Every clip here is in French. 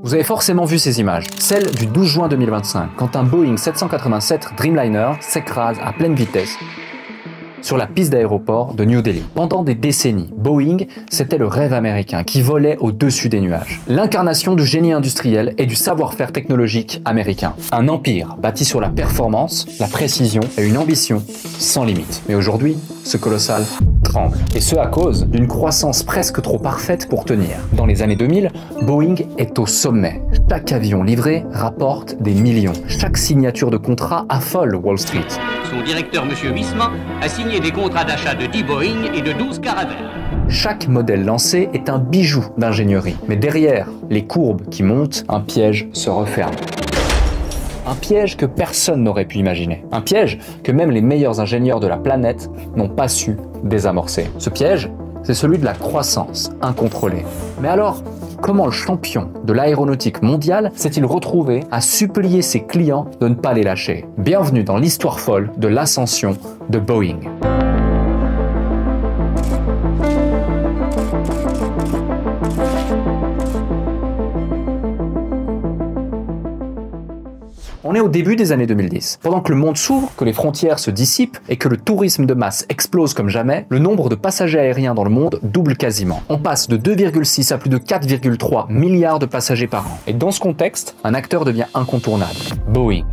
Vous avez forcément vu ces images, celles du 12 juin 2025, quand un Boeing 787 Dreamliner s'écrase à pleine vitesse sur la piste d'aéroport de New Delhi. Pendant des décennies, Boeing, c'était le rêve américain qui volait au-dessus des nuages. L'incarnation du génie industriel et du savoir-faire technologique américain. Un empire bâti sur la performance, la précision et une ambition sans limite. Mais aujourd'hui, ce colossal tremble. Et ce à cause d'une croissance presque trop parfaite pour tenir. Dans les années 2000, Boeing est au sommet. Chaque avion livré rapporte des millions. Chaque signature de contrat affole Wall Street. Son directeur, M. Wisman, a signé des contrats d'achat de 10 Boeing et de 12 Caravelle. Chaque modèle lancé est un bijou d'ingénierie. Mais derrière les courbes qui montent, un piège se referme. Un piège que personne n'aurait pu imaginer. Un piège que même les meilleurs ingénieurs de la planète n'ont pas su désamorcer. Ce piège, c'est celui de la croissance incontrôlée. Mais alors, comment le champion de l'aéronautique mondiale s'est-il retrouvé à supplier ses clients de ne pas les lâcher? Bienvenue dans l'histoire folle de l'ascension de Boeing. On est au début des années 2010. Pendant que le monde s'ouvre, que les frontières se dissipent et que le tourisme de masse explose comme jamais, le nombre de passagers aériens dans le monde double quasiment. On passe de 2,6 à plus de 4,3 milliards de passagers par an. Et dans ce contexte, un acteur devient incontournable. Boeing.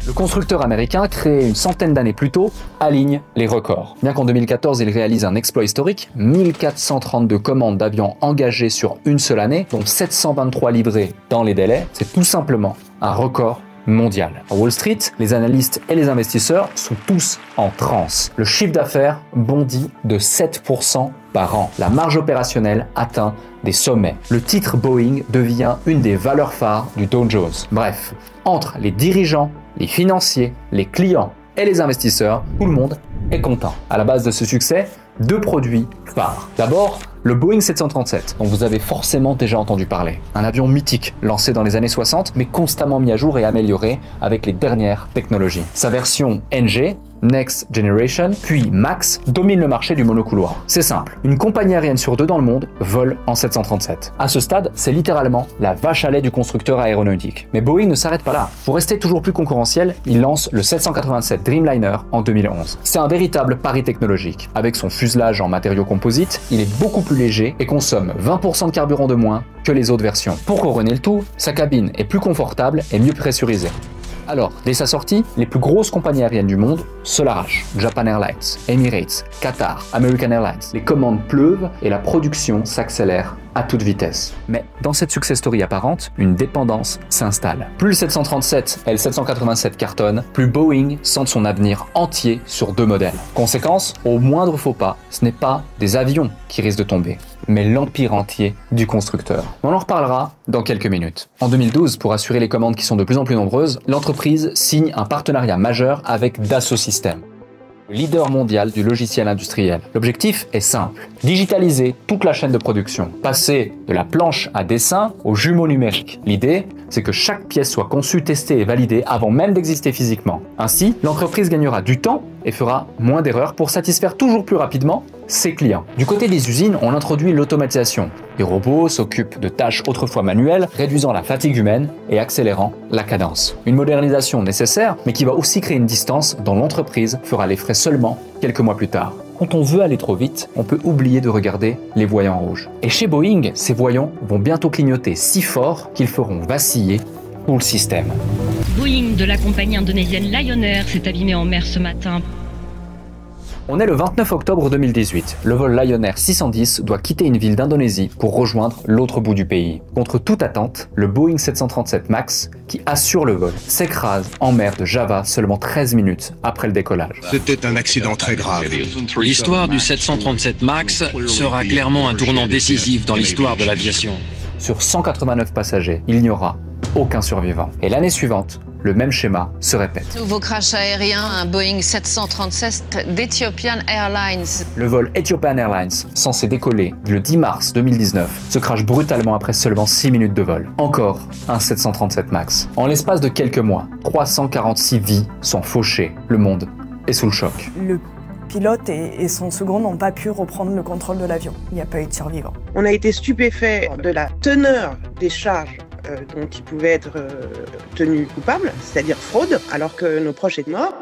Le constructeur américain, créé une centaine d'années plus tôt, aligne les records. Bien qu'en 2014, il réalise un exploit historique, 1432 commandes d'avions engagées sur une seule année, dont 723 livrées dans les délais, c'est tout simplement un record mondial. À Wall Street, les analystes et les investisseurs sont tous en transe. Le chiffre d'affaires bondit de 7% par an. La marge opérationnelle atteint des sommets. Le titre Boeing devient une des valeurs phares du Dow Jones. Bref, entre les dirigeants, les financiers, les clients et les investisseurs, tout le monde est content. À la base de ce succès, deux produits phares. D'abord, le Boeing 737, dont vous avez forcément déjà entendu parler. Un avion mythique, lancé dans les années 60, mais constamment mis à jour et amélioré avec les dernières technologies. Sa version NG, Next Generation, puis Max, domine le marché du monocouloir. C'est simple, une compagnie aérienne sur deux dans le monde vole en 737. À ce stade, c'est littéralement la vache à lait du constructeur aéronautique. Mais Boeing ne s'arrête pas là. Pour rester toujours plus concurrentiel, il lance le 787 Dreamliner en 2011. C'est un véritable pari technologique. Avec son fuselage en matériaux composites, il est beaucoup plus léger et consomme 20% de carburant de moins que les autres versions. Pour couronner le tout, sa cabine est plus confortable et mieux pressurisée. Alors, dès sa sortie, les plus grosses compagnies aériennes du monde se l'arrachent. Japan Airlines, Emirates, Qatar, American Airlines. Les commandes pleuvent et la production s'accélère à toute vitesse. Mais dans cette success story apparente, une dépendance s'installe. Plus le 737 et le 787 cartonnent, plus Boeing centre son avenir entier sur deux modèles. Conséquence, au moindre faux pas, ce n'est pas des avions qui risquent de tomber, mais l'empire entier du constructeur. On en reparlera dans quelques minutes. En 2012, pour assurer les commandes qui sont de plus en plus nombreuses, l'entreprise signe un partenariat majeur avec Dassault Systèmes, leader mondial du logiciel industriel. L'objectif est simple, digitaliser toute la chaîne de production, passer de la planche à dessin au jumeau numérique. L'idée, c'est que chaque pièce soit conçue, testée et validée avant même d'exister physiquement. Ainsi, l'entreprise gagnera du temps et fera moins d'erreurs pour satisfaire toujours plus rapidement ses clients. Du côté des usines, on introduit l'automatisation. Les robots s'occupent de tâches autrefois manuelles, réduisant la fatigue humaine et accélérant la cadence. Une modernisation nécessaire, mais qui va aussi créer une distance dont l'entreprise fera les frais seulement quelques mois plus tard. Quand on veut aller trop vite, on peut oublier de regarder les voyants rouges. Et chez Boeing, ces voyants vont bientôt clignoter si fort qu'ils feront vaciller tout le système. Boeing de la compagnie indonésienne Lion Air s'est abîmé en mer ce matin. On est le 29 octobre 2018. Le vol Lion Air 610 doit quitter une ville d'Indonésie pour rejoindre l'autre bout du pays. Contre toute attente, le Boeing 737 MAX, qui assure le vol, s'écrase en mer de Java seulement 13 minutes après le décollage. C'était un accident très grave. L'histoire du 737 MAX sera clairement un tournant décisif dans l'histoire de l'aviation. Sur 189 passagers, il n'y aura aucun survivant. Et l'année suivante, le même schéma se répète. Nouveau crash aérien, un Boeing 737 d'Ethiopian Airlines. Le vol Ethiopian Airlines, censé décoller le 10 mars 2019, se crache brutalement après seulement 6 minutes de vol. Encore un 737 MAX. En l'espace de quelques mois, 346 vies sont fauchées. Le monde est sous le choc. Le pilote et son second n'ont pas pu reprendre le contrôle de l'avion. Il n'y a pas eu de survivants. On a été stupéfait de la teneur des charges dont ils pouvaient être tenus coupables, c'est-à-dire fraude, alors que nos proches étaient morts.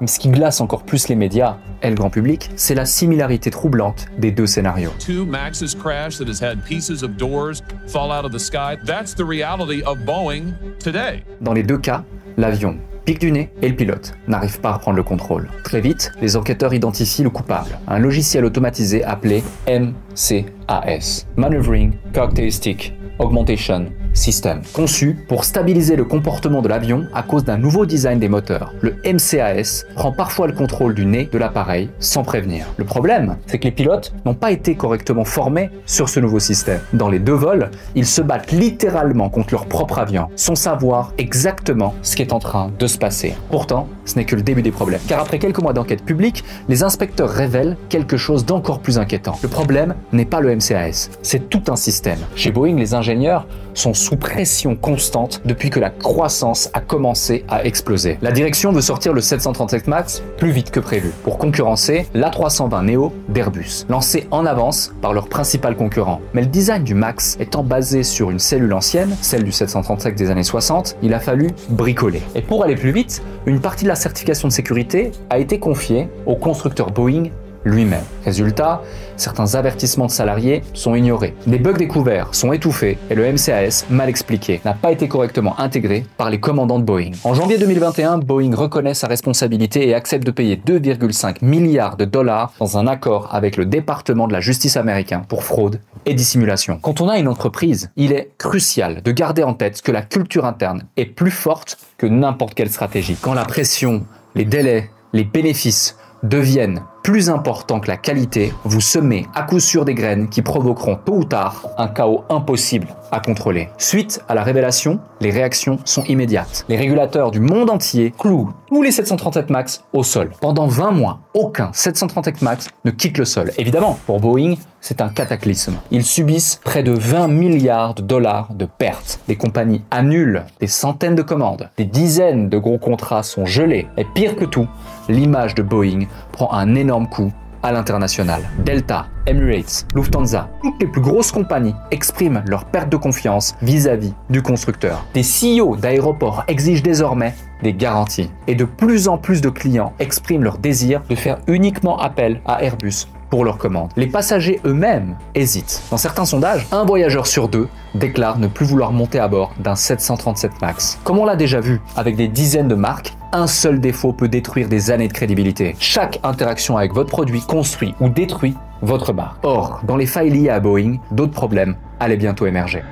Mais ce qui glace encore plus les médias et le grand public, c'est la similarité troublante des deux scénarios. Two Max's crash that has had pieces of doors fall out of the sky. That's the reality of Boeing today. Dans les deux cas, l'avion pique du nez et le pilote n'arrive pas à reprendre le contrôle. Très vite, les enquêteurs identifient le coupable, un logiciel automatisé appelé MCAS, Maneuvering Characteristic Augmentation System, conçu pour stabiliser le comportement de l'avion à cause d'un nouveau design des moteurs. Le MCAS prend parfois le contrôle du nez de l'appareil sans prévenir. Le problème, c'est que les pilotes n'ont pas été correctement formés sur ce nouveau système. Dans les deux vols, ils se battent littéralement contre leur propre avion, sans savoir exactement ce qui est en train de se passer. Pourtant, ce n'est que le début des problèmes, car après quelques mois d'enquête publique, les inspecteurs révèlent quelque chose d'encore plus inquiétant. Le problème n'est pas le MCAS, c'est tout un système. Chez Boeing, les ingénieurs sont sous pression constante depuis que la croissance a commencé à exploser. La direction veut sortir le 737 MAX plus vite que prévu pour concurrencer l'A320neo d'Airbus, lancé en avance par leur principal concurrent. Mais le design du MAX étant basé sur une cellule ancienne, celle du 737 des années 60, il a fallu bricoler. Et pour aller plus vite, une partie de la certification de sécurité a été confiée au constructeur Boeing lui-même. Résultat, certains avertissements de salariés sont ignorés. Des bugs découverts sont étouffés et le MCAS, mal expliqué, n'a pas été correctement intégré par les commandants de Boeing. En janvier 2021, Boeing reconnaît sa responsabilité et accepte de payer 2,5 milliards de dollars dans un accord avec le département de la justice américain pour fraude et dissimulation. Quand on a une entreprise, il est crucial de garder en tête que la culture interne est plus forte que n'importe quelle stratégie. Quand la pression, les délais, les bénéfices deviennent plus importants que la qualité, vous semez à coup sûr des graines qui provoqueront tôt ou tard un chaos impossible à contrôler. Suite à la révélation, les réactions sont immédiates. Les régulateurs du monde entier clouent tous les 737 MAX au sol. Pendant 20 mois, aucun 737 MAX ne quitte le sol. Évidemment, pour Boeing, c'est un cataclysme. Ils subissent près de 20 milliards de dollars de pertes. Les compagnies annulent des centaines de commandes. Des dizaines de gros contrats sont gelés. Et pire que tout, l'image de Boeing prend un énorme coup à l'international. Delta, Emirates, Lufthansa, toutes les plus grosses compagnies expriment leur perte de confiance vis-à-vis du constructeur. Des CEO d'aéroports exigent désormais des garanties. Et de plus en plus de clients expriment leur désir de faire uniquement appel à Airbus pour leurs commandes. Les passagers eux-mêmes hésitent. Dans certains sondages, un voyageur sur deux déclare ne plus vouloir monter à bord d'un 737 MAX. Comme on l'a déjà vu avec des dizaines de marques, un seul défaut peut détruire des années de crédibilité. Chaque interaction avec votre produit construit ou détruit votre marque. Or, dans les failles liées à Boeing, d'autres problèmes allaient bientôt émerger.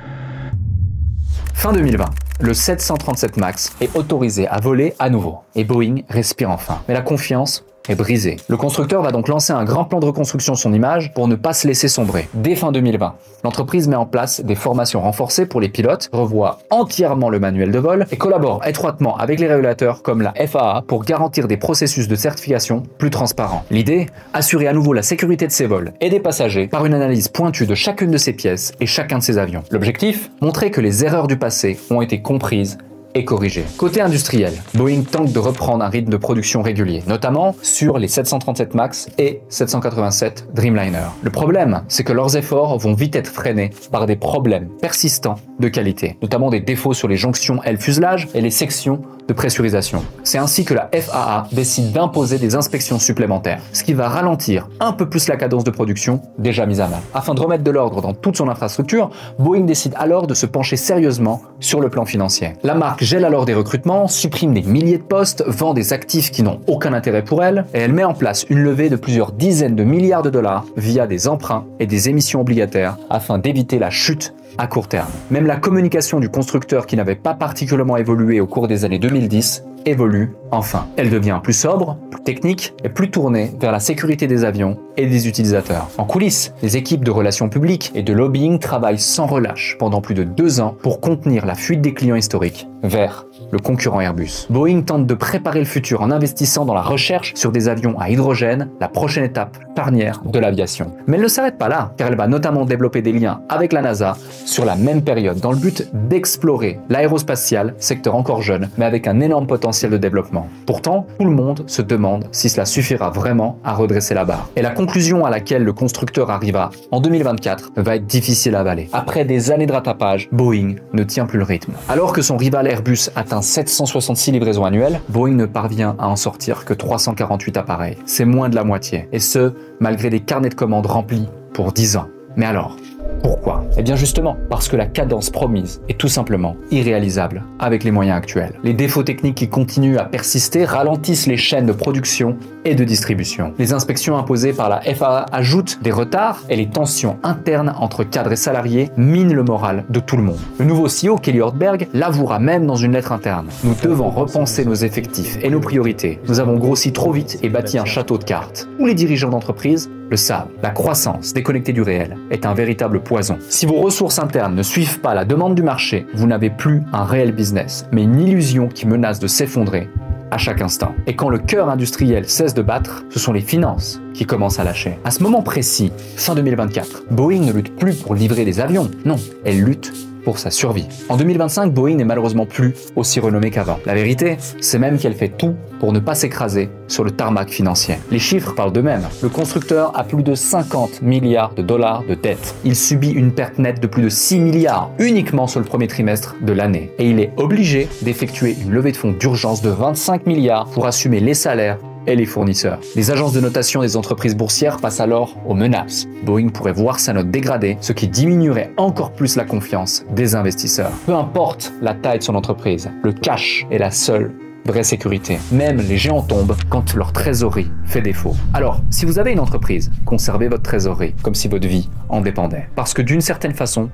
Fin 2020, le 737 MAX est autorisé à voler à nouveau et Boeing respire enfin. Mais la confiance est brisée. Le constructeur va donc lancer un grand plan de reconstruction de son image pour ne pas se laisser sombrer. Dès fin 2020, l'entreprise met en place des formations renforcées pour les pilotes, revoit entièrement le manuel de vol et collabore étroitement avec les régulateurs comme la FAA pour garantir des processus de certification plus transparents. L'idée, assurer à nouveau la sécurité de ses vols et des passagers par une analyse pointue de chacune de ses pièces et chacun de ses avions. L'objectif, montrer que les erreurs du passé ont été comprises et corrigé. Côté industriel, Boeing tente de reprendre un rythme de production régulier, notamment sur les 737 MAX et 787 Dreamliner. Le problème, c'est que leurs efforts vont vite être freinés par des problèmes persistants de qualité, notamment des défauts sur les jonctions aile fuselage et les sections de pressurisation. C'est ainsi que la FAA décide d'imposer des inspections supplémentaires, ce qui va ralentir un peu plus la cadence de production déjà mise à mal. Afin de remettre de l'ordre dans toute son infrastructure, Boeing décide alors de se pencher sérieusement sur le plan financier. La marque gèle alors des recrutements, supprime des milliers de postes, vend des actifs qui n'ont aucun intérêt pour elle, et elle met en place une levée de plusieurs dizaines de milliards de dollars via des emprunts et des émissions obligataires afin d'éviter la chute à court terme. Même la communication du constructeur qui n'avait pas particulièrement évolué au cours des années 2010 évolue enfin. Elle devient plus sobre, plus technique et plus tournée vers la sécurité des avions et des utilisateurs. En coulisses, les équipes de relations publiques et de lobbying travaillent sans relâche pendant plus de 2 ans pour contenir la fuite des clients historiques vers le concurrent Airbus. Boeing tente de préparer le futur en investissant dans la recherche sur des avions à hydrogène, la prochaine étape charnière de l'aviation. Mais elle ne s'arrête pas là, car elle va notamment développer des liens avec la NASA sur la même période, dans le but d'explorer l'aérospatial, secteur encore jeune, mais avec un énorme potentiel de développement. Pourtant, tout le monde se demande si cela suffira vraiment à redresser la barre. Et la conclusion à laquelle le constructeur arriva en 2024 va être difficile à avaler. Après des années de rattrapage, Boeing ne tient plus le rythme. Alors que son rival Airbus atteint 766 livraisons annuelles, Boeing ne parvient à en sortir que 348 appareils. C'est moins de la moitié. Et ce, malgré des carnets de commandes remplis pour 10 ans. Mais alors, pourquoi? Eh bien justement, parce que la cadence promise est tout simplement irréalisable avec les moyens actuels. Les défauts techniques qui continuent à persister ralentissent les chaînes de production et de distribution. Les inspections imposées par la FAA ajoutent des retards et les tensions internes entre cadres et salariés minent le moral de tout le monde. Le nouveau CEO, Kelly Ortberg, l'avouera même dans une lettre interne. Nous devons repenser nos effectifs et nos priorités. Nous avons grossi trop vite et bâti un château de cartes. Tous les dirigeants d'entreprise le savent. La croissance déconnectée du réel est un véritable poison. Si vos ressources internes ne suivent pas la demande du marché, vous n'avez plus un réel business, mais une illusion qui menace de s'effondrer à chaque instant. Et quand le cœur industriel cesse de battre, ce sont les finances qui commencent à lâcher. À ce moment précis, fin 2024, Boeing ne lutte plus pour livrer des avions. Non, elle lutte pour sa survie. En 2025, Boeing n'est malheureusement plus aussi renommée qu'avant. La vérité, c'est même qu'elle fait tout pour ne pas s'écraser sur le tarmac financier. Les chiffres parlent d'eux-mêmes. Le constructeur a plus de 50 milliards de dollars de dettes. Il subit une perte nette de plus de 6 milliards uniquement sur le premier trimestre de l'année. Et il est obligé d'effectuer une levée de fonds d'urgence de 25 milliards pour assumer les salaires et les fournisseurs. Les agences de notation des entreprises boursières passent alors aux menaces. Boeing pourrait voir sa note dégrader, ce qui diminuerait encore plus la confiance des investisseurs. Peu importe la taille de son entreprise, le cash est la seule vraie sécurité. Même les géants tombent quand leur trésorerie fait défaut. Alors, si vous avez une entreprise, conservez votre trésorerie comme si votre vie en dépendait. Parce que d'une certaine façon,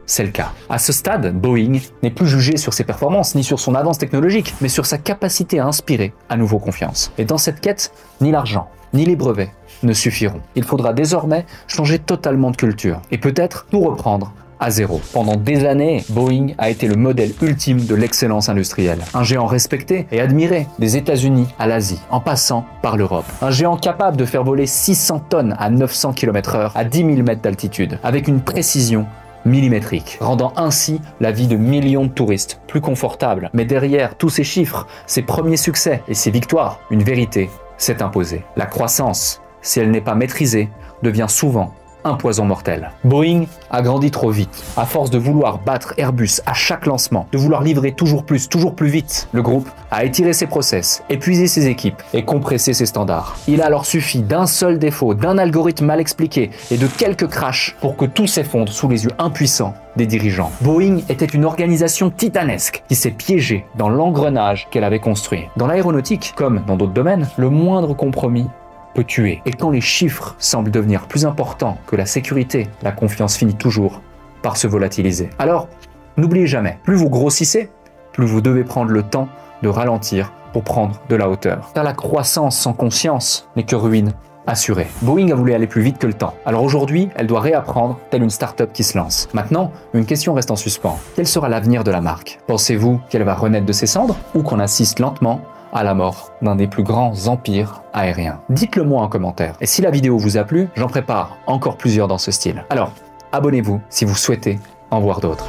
c'est le cas. À ce stade, Boeing n'est plus jugé sur ses performances ni sur son avance technologique, mais sur sa capacité à inspirer à nouveau confiance. Et dans cette quête, ni l'argent, ni les brevets ne suffiront. Il faudra désormais changer totalement de culture et peut-être tout reprendre à zéro. Pendant des années, Boeing a été le modèle ultime de l'excellence industrielle. Un géant respecté et admiré des États-Unis à l'Asie, en passant par l'Europe. Un géant capable de faire voler 600 tonnes à 900 km/h à 10 000 mètres d'altitude, avec une précision millimétrique, rendant ainsi la vie de millions de touristes plus confortable. Mais derrière tous ces chiffres, ses premiers succès et ses victoires, une vérité s'est imposée. La croissance, si elle n'est pas maîtrisée, devient souvent un poison mortel. Boeing a grandi trop vite. À force de vouloir battre Airbus à chaque lancement, de vouloir livrer toujours plus vite, le groupe a étiré ses process, épuisé ses équipes et compressé ses standards. Il a alors suffi d'un seul défaut, d'un algorithme mal expliqué et de quelques crashs pour que tout s'effondre sous les yeux impuissants des dirigeants. Boeing était une organisation titanesque qui s'est piégée dans l'engrenage qu'elle avait construit. Dans l'aéronautique, comme dans d'autres domaines, le moindre compromis peut tuer. Et quand les chiffres semblent devenir plus importants que la sécurité, la confiance finit toujours par se volatiliser. Alors, n'oubliez jamais, plus vous grossissez, plus vous devez prendre le temps de ralentir pour prendre de la hauteur. Car la croissance sans conscience n'est que ruine assurée. Boeing a voulu aller plus vite que le temps. Alors aujourd'hui, elle doit réapprendre, telle une start-up qui se lance. Maintenant, une question reste en suspens. Quel sera l'avenir de la marque? Pensez-vous qu'elle va renaître de ses cendres ou qu'on assiste lentement à la mort d'un des plus grands empires aériens? Dites-le moi en commentaire. Et si la vidéo vous a plu, j'en prépare encore plusieurs dans ce style. Alors, abonnez-vous si vous souhaitez en voir d'autres.